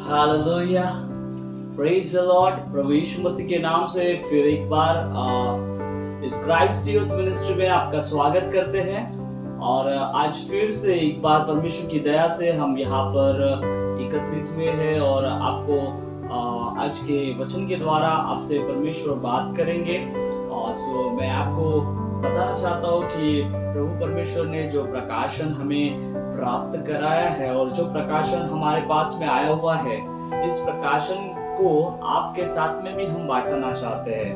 Hallelujah, praise the lord. प्रभु यीशु मसीह के नाम से फिर एक बार इस क्राइस्ट यूथ मिनिस्ट्री में आपका स्वागत करते हैं। और आज फिर से एक बार परमेश्वर की दया से हम यहाँ पर एकत्रित हुए हैं और आपको आज के वचन के द्वारा आपसे परमेश्वर बात करेंगे। और मैं आपको बताना चाहता हूँ कि प्रभु परमेश्वर ने जो प्रकाशन हमें प्राप्त कराया है और जो प्रकाशन हमारे पास में आया हुआ है, इस प्रकाशन को आपके साथ में भी हम बांटना चाहते हैं।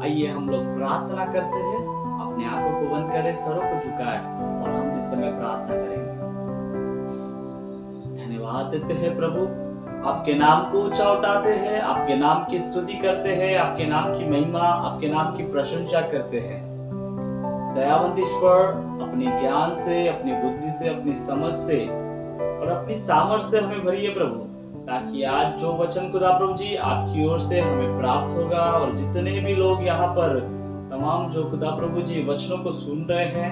आइए हम लोग प्रार्थना करते हैं, अपने आंखों को बंद करें, सरों को झुकाएं और हम इस समय प्रार्थना करेंगे। धन्यवाद देते हैं प्रभु, आपके नाम को ऊंचा उठाते हैं, आपके नाम की स्तुति करते हैं, आपके नाम की महिमा, आपके नाम की प्रशंसा करते हैं। दयावंत ईश्वर, अपने ज्ञान से, अपनी बुद्धि से, अपनी समझ से और अपनी सामर्थ्य से हमें भरिए प्रभु, ताकि आज जो वचन खुदा प्रभु जी आपकी ओर से हमें प्राप्त होगा और जितने भी लोग यहाँ पर तमाम जो खुदा प्रभु जी वचनों को सुन रहे हैं,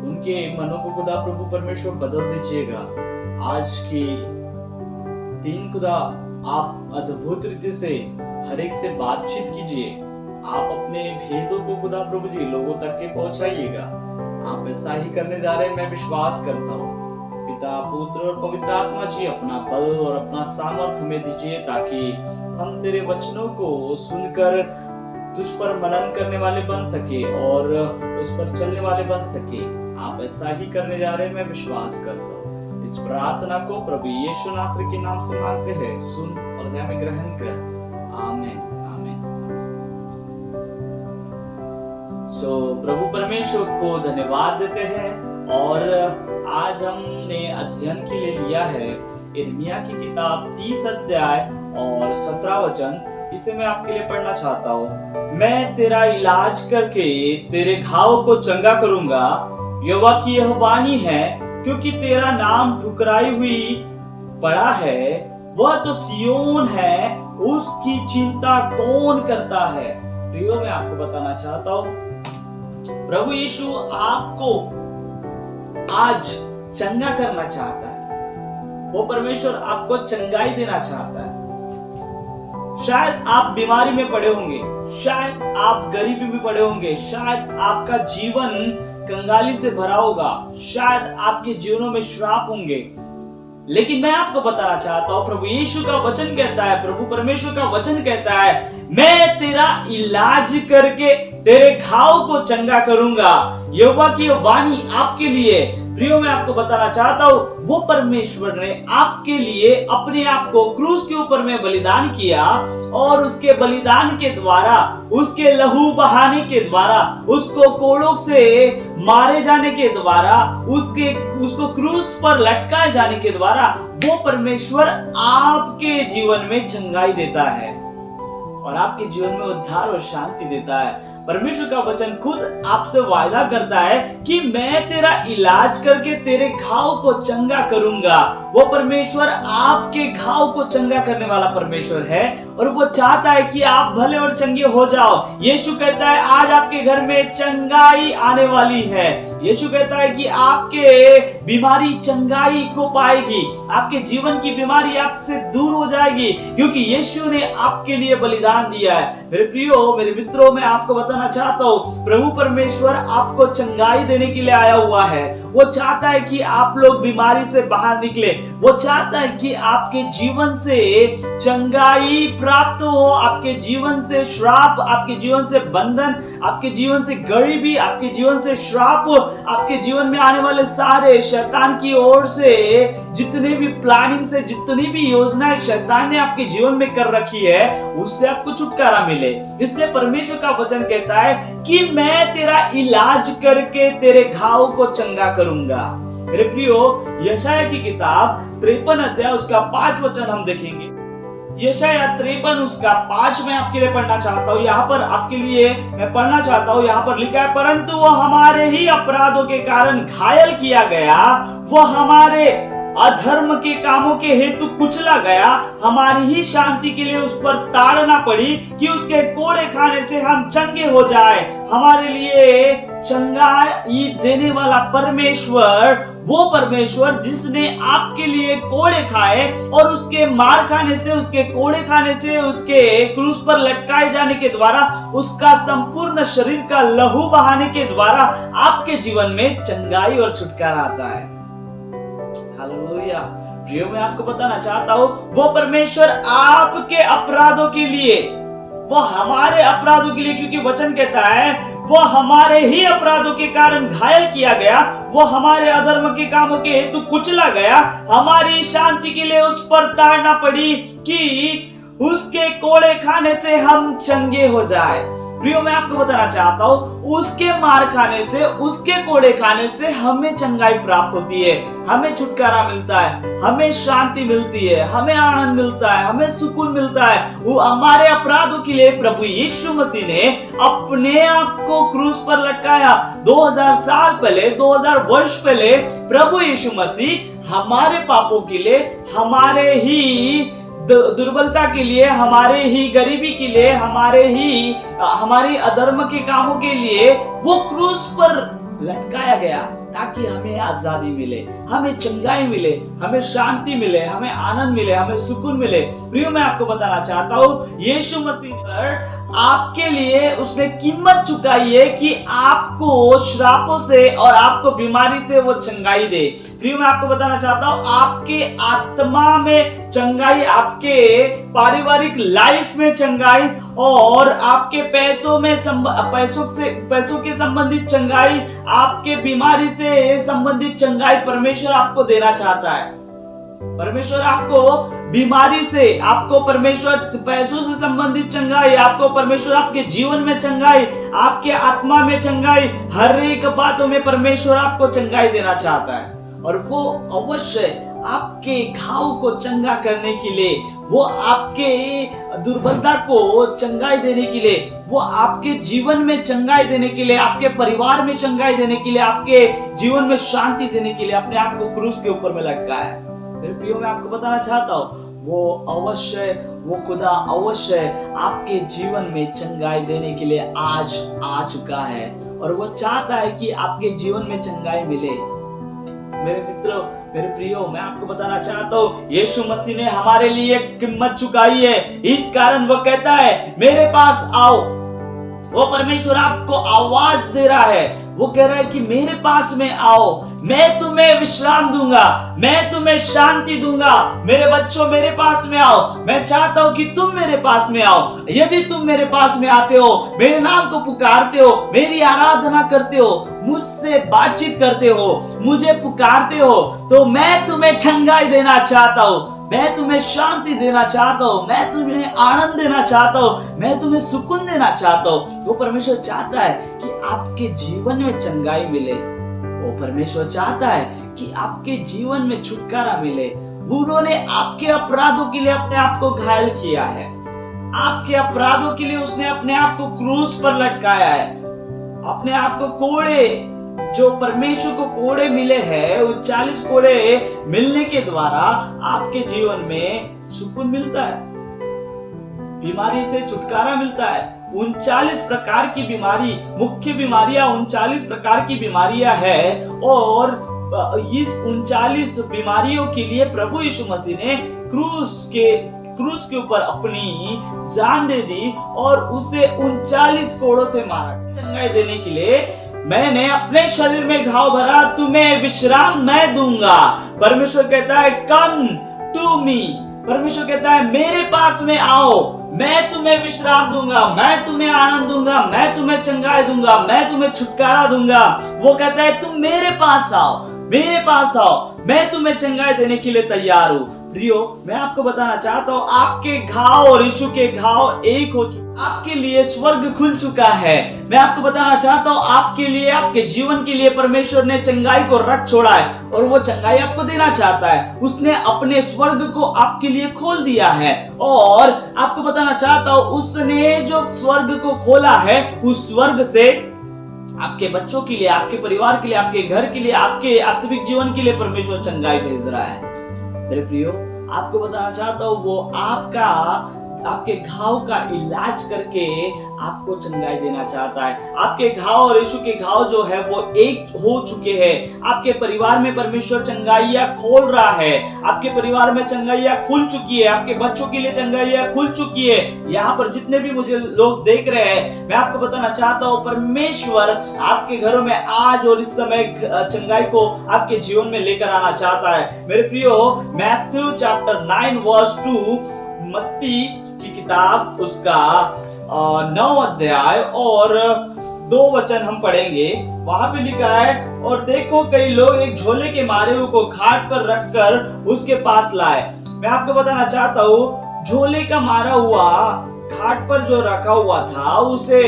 उनके मनों को खुदा प्रभु परमेश्वर बदल दीजिएगा। आज की दिन खुदा आप अद्भुत रीति से हर एक से बातचीत कीजिए। आप अपने भेदों को खुदा प्रभु जी लोगों तक के पहुंचाइएगा। आप ऐसा ही करने जा रहे हैं, मैं विश्वास करता हूँ। पिता, पुत्र और पवित्र आत्मा जी अपना बल और अपना सामर्थ्य हमें दीजिए, ताकि हम तेरे वचनों को सुनकर तुझ पर मनन करने वाले बन सके और उस पर चलने वाले बन सके। आप ऐसा ही करने जा रहे हैं, मैं विश्वास करता हूँ। इस प्रार्थना को प्रभु यीशु नासरी के नाम से मांगते हैं, सुन और हृदय में ग्रहण कर। आमीन। प्रभु परमेश्वर को धन्यवाद देते हैं और आज हमने अध्ययन के लिए लिया है यिर्मयाह की किताब 30 अध्याय और 17 वचन। इसे मैं आपके लिए पढ़ना चाहता हूँ। मैं तेरा इलाज करके तेरे घाव को चंगा करूंगा, यहोवा की यह वाणी है, क्योंकि तेरा नाम ठुकराई हुई पड़ा है, वह तो सियोन है, उसकी चिंता कौन करता है। प्रियो, मैं आपको बताना चाहता हूँ, प्रभु यीशु आपको आज चंगा करना चाहता है। वो परमेश्वर आपको चंगाई देना चाहता है। शायद आप बीमारी में पड़े होंगे, शायद आप गरीबी में पड़े होंगे, शायद आपका जीवन कंगाली से भरा होगा, शायद आपके जीवनों में श्राप होंगे, लेकिन मैं आपको बताना चाहता हूं, प्रभु यीशु का वचन कहता है, प्रभु परमेश्वर का वचन कहता है, मैं तेरा इलाज करके तेरे घाव को चंगा करूंगा। यहोवा की वाणी आपके लिए। प्रियो, मैं आपको बताना चाहता हूं, वो परमेश्वर ने आपके लिए अपने आप को क्रूस के ऊपर में बलिदान किया और उसके बलिदान के द्वारा, उसके लहू बहाने के द्वारा, उसको कोड़ों से मारे जाने के द्वारा, उसको क्रूस पर लटकाए जाने के द्वारा वो परमेश्वर आपके जीवन में चंगाई देता है और आपके जीवन में उद्धार और शांति देता है। परमेश्वर का वचन खुद आपसे वायदा करता है कि मैं तेरा इलाज करके तेरे घाव को चंगा करूंगा। वो परमेश्वर आपके घाव को चंगा करने वाला परमेश्वर है और वो चाहता है कि आप भले और चंगे हो जाओ। यीशु कहता है आज आपके घर में चंगाई आने वाली है। यीशु कहता है कि आपके बीमारी चंगाई को पाएगी, आपके जीवन की बीमारी आपसे दूर हो जाएगी, क्योंकि यीशु ने आपके लिए बलिदान दिया है। मेरे प्रियो, मेरे मित्रों, मैं आपको बताना चाहता हूँ, प्रभु परमेश्वर आपको चंगाई देने के लिए आया हुआ है। वो चाहता है कि आप लोग बीमारी से बाहर निकले। वो चाहता है कि आपके जीवन से चंगाई प्राप्त हो, आपके जीवन से श्राप, आपके जीवन से बंधन, आपके जीवन से गरीबी, आपके जीवन से श्राप, आपके जीवन में आने वाले सारे शैतान की ओर से जितने भी प्लानिंग से, जितनी भी योजनाएं शैतान ने आपके जीवन में कर रखी है, उससे आपको छुटकारा मिले। इसलिए परमेश्वर का वचन कहता है कि मैं तेरा इलाज करके तेरे घाव को चंगा करूंगा। मेरे प्रियो, यशायाह की किताब 53 अध्याय उसका 5 वचन हम देखेंगे। यशायाह 53 उसका 5 मैं आपके लिए पढ़ना चाहता हूँ। यहाँ पर आपके लिए मैं पढ़ना चाहता हूँ। यहाँ पर लिखा है, परंतु वो हमारे ही अपराधों के कारण घायल किया गया, वो हमारे अधर्म के कामों के हेतु कुचला गया, हमारी ही शांति के लिए उस पर ताड़ना पड़ी कि उसके कोड़े खाने से हम चंगे हो जाए। हमारे लिए चंगाई देने वाला परमेश्वर, वो परमेश्वर जिसने आपके लिए कोड़े खाए और उसके मार खाने से, उसके कोड़े खाने से, उसके क्रूस पर लटकाए जाने के द्वारा, उसका संपूर्ण शरीर का लहू बहाने के द्वारा आपके जीवन में चंगाई और छुटकारा आता है। हालेलुया। प्रियो, मैं आपको बताना चाहता हूं, वो परमेश्वर आपके अपराधों के लिए, वो हमारे अपराधों के लिए, क्योंकि वचन कहता है वो हमारे ही अपराधों के कारण घायल किया गया, वो हमारे अधर्म के कामों के हेतु कुचला गया, हमारी शांति के लिए उस पर ताड़ना पड़ी कि उसके कोड़े खाने से हम चंगे हो जाए। प्रियो, मैं आपको बताना चाहता हूं, उसके मार खाने से, उसके कोड़े खाने से हमें चंगाई प्राप्त होती है, हमें छुटकारा मिलता है, हमें शांति मिलती है, हमें आनंद मिलता है, हमें सुकून मिलता है। वो हमारे अपराधों के लिए प्रभु यीशु मसीह ने अपने आप को क्रूस पर लटकाया। 2000 साल पहले, 2000 वर्ष पहले प्रभु यीशु मसीह हमारे पापों के लिए, हमारे ही दुर्बलता के लिए, हमारे ही गरीबी के लिए, हमारी अधर्म के कामों के लिए वो क्रूस पर लटकाया गया, ताकि हमें आजादी मिले, हमें चंगाई मिले, हमें शांति मिले, हमें आनंद मिले, हमें सुकून मिले। प्रियो, मैं आपको बताना चाहता हूँ, यीशु मसीह पर आपके लिए उसने कीमत चुकाई है कि आपको श्रापों से और आपको बीमारी से वो चंगाई दे। प्रियो, मैं आपको बताना चाहता हूँ, आपके आत्मा में चंगाई, आपके पारिवारिक लाइफ में चंगाई और आपके पैसों के संबंधित चंगाई, आपके बीमारी से संबंधित चंगाई परमेश्वर आपको देना चाहता है। परमेश्वर आपको बीमारी से, आपको परमेश्वर पैसों से संबंधित चंगाई, आपको परमेश्वर आपके जीवन में चंगाई, आपके आत्मा में चंगाई, हर एक बातों में परमेश्वर आपको चंगाई देना चाहता है। और वो अवश्य आपके घाव को चंगा करने के लिए, वो आपके दुर्बलता को चंगाई देने के लिए, वो आपके जीवन में चंगाई देने के लिए, आपके परिवार में चंगाई देने के लिए, आपके जीवन में शांति देने के लिए अपने आप को क्रूस के ऊपर में लटकाया है। मेरे प्रियो, मैं आपको बताना चाहता हूँ, वो खुदा अवश्य आपके जीवन में चंगाई देने के लिए आज आ चुका है, और वो चाहता है कि आपके जीवन में चंगाई मिले। मेरे मित्रों, मेरे प्रियो, मैं आपको बताना चाहता हूँ, यीशु मसीह ने हमारे लिए कीमत चुकाई है। इस कारण वो कहता है, मेरे पास आओ। वो परमेश्वर आपको आवाज दे रहा है, वो कह रहा है कि मेरे पास में आओ, मैं तुम्हें विश्राम दूंगा, मैं तुम्हें शांति दूंगा। मेरे बच्चों, मेरे पास में आओ। मैं चाहता हूं कि तुम मेरे पास में आओ। यदि तुम मेरे पास में आते हो, मेरे नाम को पुकारते हो, मेरी आराधना करते हो, मुझसे बातचीत करते हो, मुझे पुकारते हो, तो मैं तुम्हें चंगाई देना चाहता हूँ, मैं तुम्हें शांति देना चाहता हूँ, मैं तुम्हें आनंद देना चाहता हूँ, मैं तुम्हें सुकून देना चाहता हूँ। वो परमेश्वर चाहता है कि आपके जीवन में चंगाई मिले। वो परमेश्वर चाहता है कि आपके जीवन में छुटकारा मिले। उन्होंने आपके अपराधों के लिए अपने आप को घायल किया है, आपके अपराधों के लिए उसने अपने आप को क्रूस पर लटकाया है, अपने आप को कोड़े, जो परमेश्वर को कोड़े मिले हैं, 39 कोड़े मिलने के द्वारा आपके जीवन में सुकून मिलता है, बीमारी से छुटकारा मिलता है। 39 प्रकार की बीमारी, मुख्य बीमारियां 39 प्रकार की बीमारियां है, और इस 39 बीमारियों के लिए प्रभु यीशु मसीह ने क्रूस के ऊपर अपनी जान दे दी और उसे 39 कोड़ों से मारा। चंगाई देने के लिए मैंने अपने शरीर में घाव भरा, तुम्हें विश्राम मैं दूंगा। परमेश्वर कहता है, कम टू मी। परमेश्वर कहता है, मेरे पास में आओ, मैं तुम्हें विश्राम दूंगा, मैं तुम्हें आनंद दूंगा, मैं तुम्हें चंगाई दूंगा, मैं तुम्हें छुटकारा दूंगा। वो कहता है, तुम मेरे पास आओ, मेरे पास आओ, मैं तुम्हें चंगाई देने के लिए तैयार हूँ। प्रियो, मैं आपको बताना चाहता हूँ, आपके घाव और यीशु के घाव एक हो चुके, आपके लिए स्वर्ग खुल चुका है। मैं आपको बताना चाहता हूँ, आपके लिए, आपके जीवन के लिए परमेश्वर ने चंगाई को रख छोड़ा है, और वो चंगाई आपको देना चाहता है। उसने अपने स्वर्ग को आपके लिए खोल दिया है, और आपको बताना चाहता हूँ, उसने जो स्वर्ग को खोला है, उस स्वर्ग से आपके बच्चों के लिए, आपके परिवार के लिए, आपके घर के लिए, आपके आत्मिक जीवन के लिए परमेश्वर चंगाई भेज रहा है। मेरे प्रियो, आपको बताना चाहता हूँ, वो आपके घाव का इलाज करके आपको चंगाई देना चाहता है। आपके घाव और यीशु के घाव जो है वो एक हो चुके हैं। आपके परिवार में परमेश्वर चंगाइयां खोल रहा है। आपके परिवार में चंगाइयां खुल चुकी है। आपके बच्चों के लिए चंगाइयां खुल चुकी है। यहाँ पर जितने भी मुझे लोग देख रहे हैं, मैं आपको बताना चाहता हूँ, परमेश्वर आपके घरों में आज और इस समय चंगाई को आपके जीवन में लेकर आना चाहता है। मेरे प्रियो, मैथ्यू चैप्टर 9 वर्स 2, मत्ती की किताब उसका 9 अध्याय और 2 वचन हम पढ़ेंगे। वहां पे लिखा है, और देखो कई लोग एक झोले के मारे हुए को खाट पर रखकर उसके पास लाए। मैं आपको बताना चाहता हूँ, झोले का मारा हुआ खाट पर जो रखा हुआ था, उसे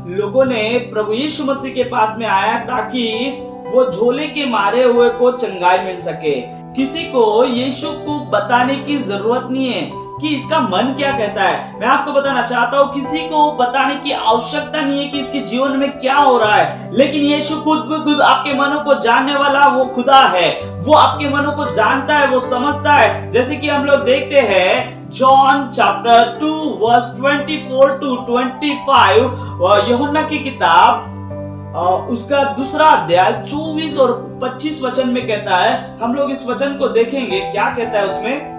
लोगों ने प्रभु यीशु मसीह के पास में आया ताकि वो झोले के मारे हुए को चंगाई मिल सके। किसी को यीशु को बताने की जरूरत नहीं है कि इसका मन क्या कहता है। मैं आपको बताना चाहता हूँ, किसी को बताने की आवश्यकता नहीं है कि इसके जीवन में क्या हो रहा है, लेकिन यीशु खुद आपके मनों को जानने वाला वो खुदा है। वो आपके मनों को जानता है, वो समझता है। जैसे कि हम लोग देखते हैं जॉन चैप्टर 2 वर्स 24 to 25, यूहन्ना की किताब उसका दूसरा अध्याय 24 और 25 वचन में कहता है। हम लोग इस वचन को देखेंगे, क्या कहता है उसमें।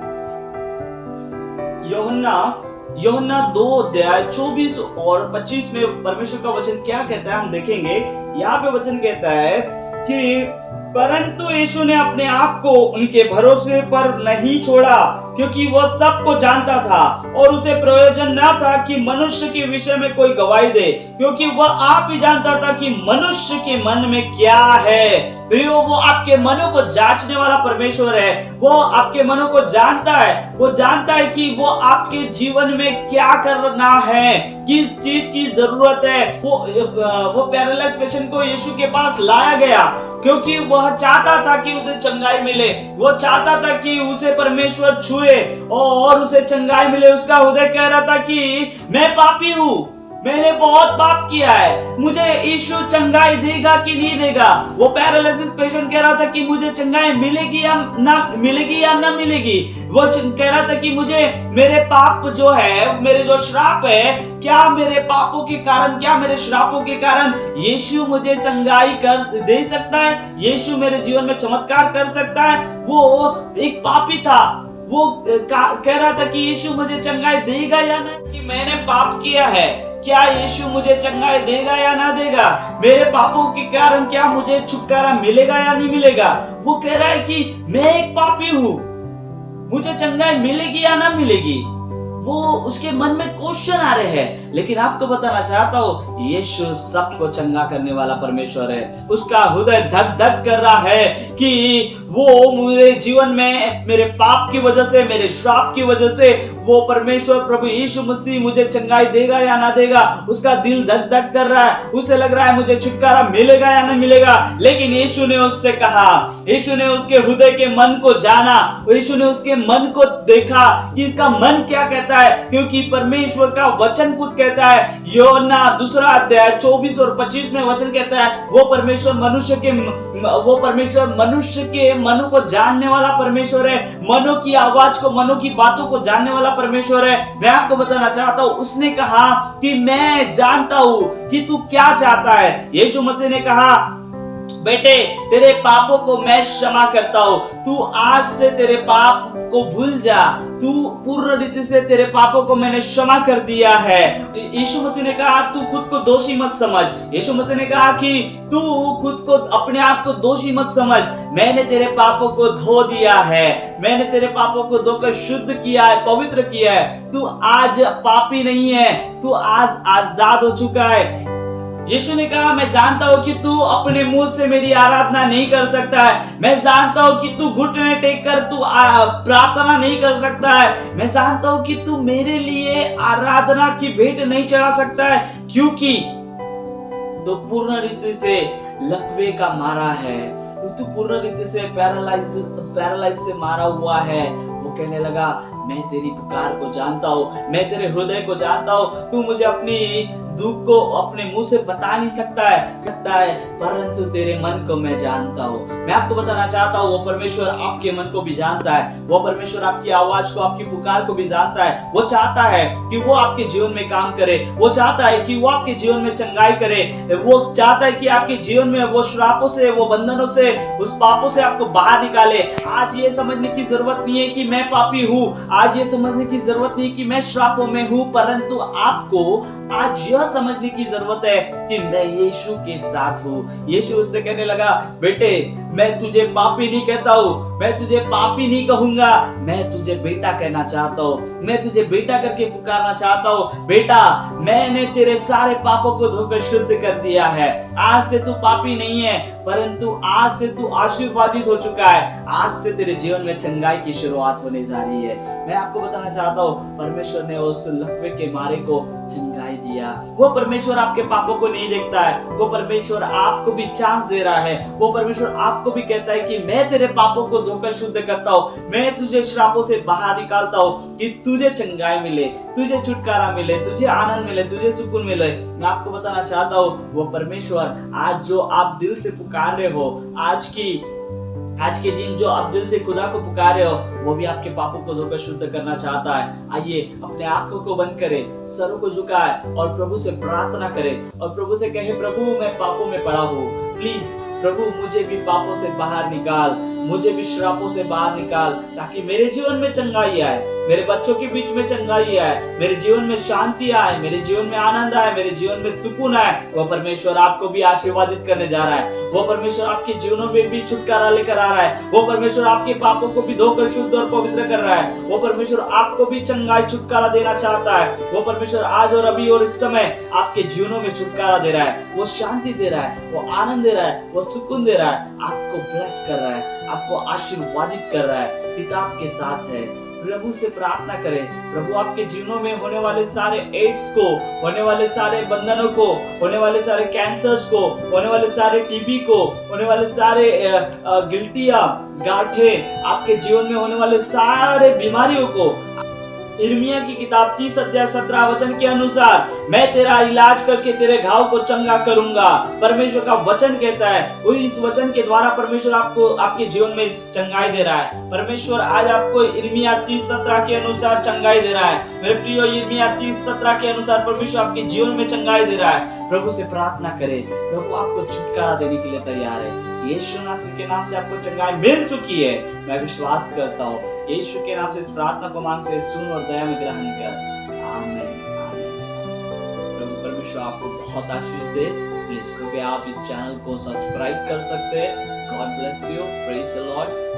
यूहन्ना 2 अध्याय 24 और 25 में परमेश्वर का वचन क्या कहता है हम देखेंगे। यहाँ पे वचन कहता है कि परंतु यीशु ने अपने आप को उनके भरोसे पर नहीं छोड़ा, क्योंकि वह सबको जानता था और उसे प्रयोजन न था कि मनुष्य के विषय में कोई गवाही दे, क्योंकि वह आप ही जानता था कि मनुष्य के मन में क्या है। वो आपके मनों को जांचने वाला परमेश्वर है। वो आपके मनों को जानता है। वो जानता है कि वो आपके जीवन में क्या करना है, किस चीज की जरूरत है। वो पैरालाइज पेशेंट को यीशु के पास लाया गया क्योंकि वह चाहता था कि उसे चंगाई मिले। वो चाहता था कि उसे परमेश्वर छुए और उसे चंगाई मिले। उसका हृदय कह रहा था कि मैं पापी हूँ, मैंने बहुत पाप किया है, मुझे यीशु चंगाई देगा कि नहीं देगा। वो पैरालिसिस पेशेंट कह रहा था कि मुझे चंगाई मिलेगी या ना मिलेगी। वो कह रहा था कि मुझे मेरे पाप जो है, मेरे जो श्राप है, क्या मेरे पापों के कारण, क्या मेरे श्रापों के कारण यीशु मुझे चंगाई कर दे सकता है, यीशु मेरे जीवन में चमत्कार कर सकता है। वो एक पापी था। वो कह रहा था कि यीशु मुझे चंगाई देगा या ना, कि मैंने पाप किया है, क्या यीशु मुझे चंगाई देगा या ना देगा, मेरे पापों के कारण क्या मुझे छुटकारा मिलेगा या नहीं मिलेगा। वो कह रहा है कि मैं एक पापी हूँ, मुझे चंगाई मिलेगी या ना मिलेगी। वो उसके मन में क्वेश्चन आ रहे हैं। लेकिन आपको बताना चाहता हूँ, यीशु सबको चंगा करने वाला परमेश्वर है। उसका हृदय धक धक कर रहा है कि वो मेरे जीवन में मेरे पाप की वजह से, मेरे श्राप की वजह से, वो परमेश्वर प्रभु यीशु मसीह मुझे चंगाई देगा या ना देगा। उसका दिल धक धक कर रहा है। उसे लग रहा है मुझे छुटकारा मिलेगा या नहीं मिलेगा। लेकिन यीशु ने उससे कहा, यीशु ने उसके हृदय के मन को जाना, यीशु ने उसके मन को देखा कि इसका मन क्या कहता है, क्योंकि परमेश्वर का वचन खुद कहता है। यूहन्ना 2 अध्याय 24 और 25 में वचन कहता है, वो परमेश्वर मनुष्य के मनों को जानने वाला परमेश्वर है, मनों की आवाज को, मनों की बातों को जानने वाला परमेश्वर है। मैं आपको बताना चाहता हूँ, उसने कहा कि मैं जानता हूँ कि तू क्या चाहता है। यीशु मसीह ने कहा, बेटे तेरे पापों को मैं क्षमा करता हूँ, तू आज से तेरे पाप को भूल जा, तू पूर्ण रीति से, तेरे पापों को मैंने क्षमा कर दिया है। यीशु मसीह ने कहा तू खुद को दोषी मत समझ। यीशु मसीह ने कहा कि तू खुद को, अपने आप को दोषी मत समझ, मैंने तेरे पापों को धो दिया है, मैंने तेरे पापों को धोकर शुद्ध किया है, पवित्र किया है। तू आज पापी नहीं है, तू आज आजाद हो चुका है। यीशु ने कहा, मैं जानता हूँ कि तू अपने मुंह से मेरी आराधना नहीं कर सकता है, मैं जानता हूँ कि तू घुटने टेक कर तू प्रार्थना नहीं कर सकता है, मैं जानता हूँ कि तू मेरे लिए आराधना की भेंट नहीं चढ़ा सकता है, क्योंकि तो पूर्ण रीति से लकवे का मारा है, तू पूर्ण रीति से पैरालाइज से मारा हुआ है। वो कहने लगा, मैं तेरी पुकार को जानता हूँ, मैं तेरे हृदय को जानता हूँ, तू मुझे अपनी दुख को अपने मुंह से बता नहीं सकता है, परंतु तेरे मन को मैं जानता हूँ। मैं आपको बताना चाहता हूँ, वो परमेश्वर आपके मन को भी जानता है। वो परमेश्वर आपकी आवाज को, आपकी पुकार को भी जानता है। वो चाहता है कि वो आपके जीवन में काम करे। वो चाहता है कि वो आपके जीवन में चंगाई करे। वो चाहता है कि आपके जीवन में वो श्रापों से, वो बंधनों से, उस पापों से आपको बाहर निकाले। आज ये समझने की जरूरत नहीं है कि मैं पापी हूँ। आज ये समझने की जरूरत नहीं कि मैं श्रापों में हूँ, परंतु आपको आज यह समझने की जरूरत है कि मैं यीशु के साथ हूँ। यीशु उससे कहने लगा, बेटे मैं तुझे पापी नहीं कहता हूँ, मैं तुझे पापी नहीं कहूंगा, मैं तुझे बेटा कहना चाहता हूँ, मैं तुझे बेटा करके पुकारना चाहता हूँ। बेटा मैंने तेरे सारे पापों को धोकर शुद्ध कर दिया है। आज से तू पापी नहीं है, परंतु आज से तू आशीर्वादित हो चुका है। आज से तेरे जीवन में चंगाई की शुरुआत होने जा रही है। मैं आपको बताना चाहता हूँ, परमेश्वर ने उस लकवे के मारे को चंगाई दिया। वो परमेश्वर आपके पापों को नहीं देखता है, वो परमेश्वर आपको भी चांस दे रहा है। वो परमेश्वर आपको भी कहता है कि मैं तेरे पापों को धोकर शुद्ध करता हूँ, मैं तुझे श्रापों से बाहर निकालता हूँ कि तुझे चंगाई मिले, तुझे छुटकारा मिले, तुझे आनंद मिले, तुझे सुकून मिले। मैं आपको बताना चाहता हूँ, वो परमेश्वर आज जो आप दिल से पुकार रहे हो, आज के दिन जो आप दिल से खुदा को पुकारे हो, वो भी आपके पापों को धोकर शुद्ध करना चाहता है। आइए अपने आंखों को बंद करें, सरों को झुकाए और प्रभु से प्रार्थना करें और प्रभु से कहे, प्रभु मैं पापों में पड़ा हूँ, प्लीज प्रभु मुझे भी पापों से बाहर निकाल, मुझे भी श्रापों से बाहर निकाल, ताकि मेरे जीवन में चंगाई आए, मेरे बच्चों के बीच में चंगाई आए, मेरे जीवन में शांति आए, मेरे जीवन में आनंद आए, मेरे जीवन में सुकून आए। वो परमेश्वर आपको भी आशीर्वादित करने जा रहा है। वो परमेश्वर आपके जीवनों में भी छुटकारा लेकर आ रहा है। वो परमेश्वर आपके पापों को भी धोकर शुद्ध और पवित्र कर रहा है। वो परमेश्वर आपको भी चंगाई छुटकारा देना चाहता है। वो परमेश्वर आज और अभी और इस समय आपके जीवनों में छुटकारा दे रहा है, वो शांति दे रहा है, वो आनंद दे रहा है, वो सुकून दे रहा है, आपको ब्लेस कर रहा है, आपको आशीर्वादित कर रहा है। पिता आपके साथ है। प्रभु से प्रार्थना करें, प्रभु आपके जीवनों में होने वाले सारे एड्स को, होने वाले सारे बंधनों को, होने वाले सारे कैंसर्स को, होने वाले सारे टीबी को, होने वाले सारे गिल्टियां, गांठें, आपके जीवन में होने वाले सारे बीमारियों को यिर्मयाह की किताब 30 अध्याय 17 वचन के अनुसार मैं तेरा इलाज करके तेरे घाव को चंगा करूंगा। परमेश्वर का वचन कहता है, वो इस वचन के द्वारा परमेश्वर आपको आपके जीवन में चंगाई दे रहा है। परमेश्वर आज आपको यिर्मयाह 30:17 के अनुसार चंगाई दे रहा है। मेरे प्रियो, यिर्मयाह 30:17 के अनुसार परमेश्वर आपके जीवन में चंगाई दे रहा है। प्रभु से प्रार्थना करें, प्रभु आपको छुटकारा देने के लिए तैयार है। यीशु नासरी के नाम से आपको चंगाई मिल चुकी है, मैं विश्वास करता हूँ। यीशु के नाम से इस प्रार्थना को मांगते सुन और दया में ग्रहण कर। आमीन। प्रभु परमेश्वर आपको बहुत आशीष दे। प्लीज कृपया आप इस चैनल को सब्सक्राइब कर सकते हैं। God bless you. Praise the Lord.